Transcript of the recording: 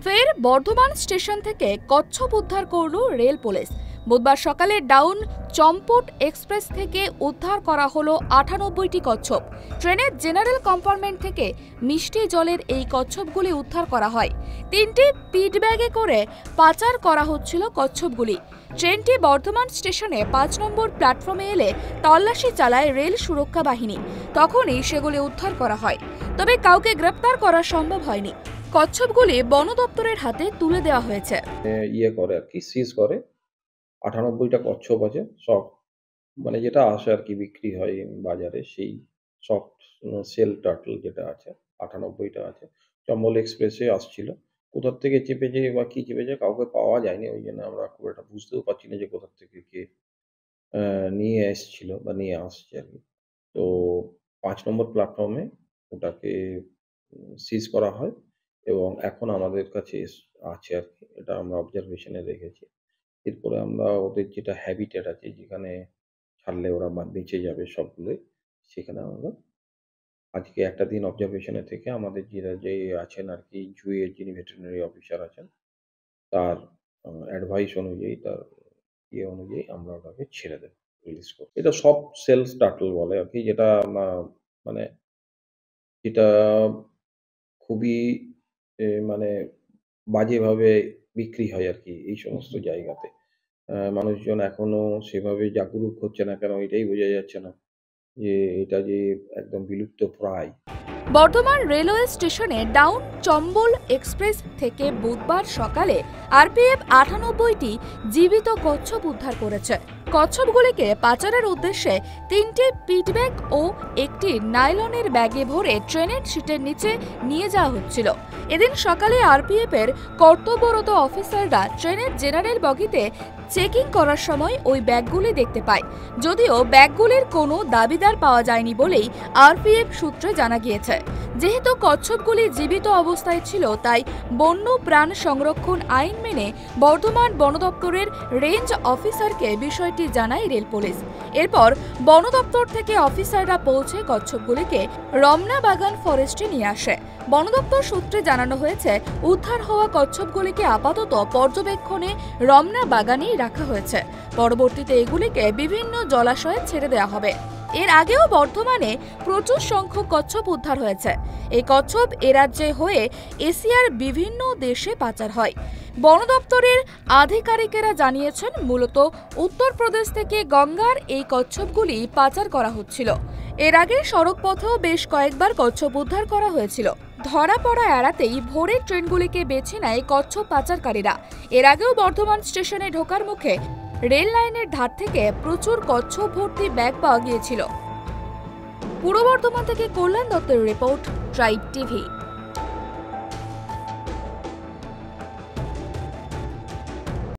ফের বর্ধমান স্টেশন থেকে কচ্ছপ উদ্ধার করল রেল পুলিশ। বুধবার সকালে ডাউন চম্পট এক্সপ্রেস থেকে উদ্ধার করা হলো 98টি কচ্ছপ। ট্রেনের জেনারেল কম্পার্টমেন্ট থেকে মিষ্টি জলের এই কচ্ছপগুলি উদ্ধার করা হয়। 3টি পিট ব্যাগে করে পাচার করা হচ্ছিল কচ্ছপগুলি। ট্রেনটি বর্ধমান স্টেশনে 5 নম্বর প্ল্যাটফর্মে এলে তল্লাশি চালায় রেল সুরক্ষা বাহিনী। তখনই সেগুলি উদ্ধার করা হয়, তবে কাউকে গ্রেপ্তার করা সম্ভব হয়নি। কচ্ছপগুলি বন দপ্তরের হাতে তুলে দেওয়া হয়েছে। করে আর কি সিজ করে 98টা কচ্ছপ আছে, সব মানে যেটা আসে আর কি বিক্রি হয় বাজারে, সেই সফট সেল টার্টল যেটা আছে 98টা আছে। চম্বল এক্সপ্রেসে আসছিল, কোথার থেকে চেপেছে বা কি চেপেছে কাউকে পাওয়া যায়নি, ওই জন্য আমরা খুব একটা বুঝতেও পারছি না যে কোথার থেকে কে নিয়ে এসছিল বা নিয়ে আসছে আর কি। তো 5 নম্বর প্ল্যাটফর্মে ওটাকে সিজ করা হয় এবং এখন আমাদের কাছে আছে আর কি, এটা আমরা অবজারভেশনে রেখেছি। এরপরে আমরা ওদের যেটা হ্যাবিটেট আছে, যেখানে ছাড়লে ওরা বেঁচে যাবে সবগুলোই, সেখানে আমরা আজকে একটা দিন অবজারভেশনে থেকে আমাদের যে আছেন আর কি জুয়ের যিনি ভেটেরিনারি অফিসার আছেন, তার অ্যাডভাইস অনুযায়ী, তার অনুযায়ী আমরা ওটাকে ছেড়ে দেব, রিলিজ করব। এটা সফট সেল টার্টল বলে আর কি, যেটা মানে যেটা খুবই মানে বাজেভাবে বিক্রি হয় আর কি এই সমস্ত জায়গাতে। মানুষজন এখনো সেভাবে জাগরুক হচ্ছে না, কেন এটাই বোঝা যাচ্ছে না যে এটা যে একদম বিলুপ্ত প্রায়। বর্ধমান রেলওয়ে স্টেশনে ডাউন চম্বল এক্সপ্রেস থেকে বুধবার সকালে আরপিএফ 98টি জীবিত কচ্ছপ উদ্ধার করেছে। কচ্ছপগুলিকে পাচারের উদ্দেশ্যে 3টি পিট ব্যাগ ও একটি নাইলনের ব্যাগে ভরে ট্রেনের সিটের নিচে নিয়ে যাওয়া হচ্ছিল। এদিন সকালে আরপিএফ এর কর্তব্যরত অফিসাররা ট্রেনের জেনারেল বগিতে চেকিং করার সময় ওই ব্যাগগুলি দেখতে পায়। যদিও ব্যাগগুলির কোনো দাবিদার পাওয়া যায়নি বলেই আরপিএফ সূত্রে জানা গিয়েছে। যেহেতু কচ্ছপগুলি জীবিত অবস্থায় ছিল, তাই বন্য প্রাণ সংরক্ষণ আইন মেনে বর্ধমান বন দপ্তরের রেঞ্জ অফিসারকে বিষয়টি জানায় রেল পুলিশ। এরপর বন দপ্তর থেকে অফিসাররা পৌঁছে কচ্ছপগুলিকে রমনা বাগান ফরেস্টে নিয়ে আসে। বন দপ্তর সূত্রে জানানো হয়েছে, উদ্ধার হওয়া কচ্ছপগুলিকে আপাতত পর্যবেক্ষণে রমনা বাগানেই রাখা হয়েছে। পরবর্তীতে এগুলিকে বিভিন্ন জলাশয়ে ছেড়ে দেওয়া হবে। এর আগেও বর্ধমানে প্রচুর সংখ্যক কচ্ছপ উদ্ধার হয়েছে। এই কচ্ছপ এ রাজ্যে হয়ে এশিয়ার বিভিন্ন দেশে পাচার হয়। বন দপ্তরের আধিকারিকেরা জানিয়েছেন, মূলত উত্তরপ্রদেশ থেকে গঙ্গার এই কচ্ছপগুলি পাচার করা হচ্ছিল। এর আগে সড়ক পথেও বেশ কয়েকবার কচ্ছপ উদ্ধার করা হয়েছিল। ধরা পড়া এড়াতেই ভোরের ট্রেনগুলিকে বেছে নেয় কচ্ছপ পাচারকারীরা। এর আগেও বর্ধমান স্টেশনে ঢোকার মুখে রেল লাইনের ধার থেকে প্রচুর কচ্ছপ ভর্তি ব্যাগ পাওয়া গিয়েছিল। পূর্ব বর্ধমান থেকে কল্যাণ দত্তের রিপোর্ট, ট্রাইব টিভি।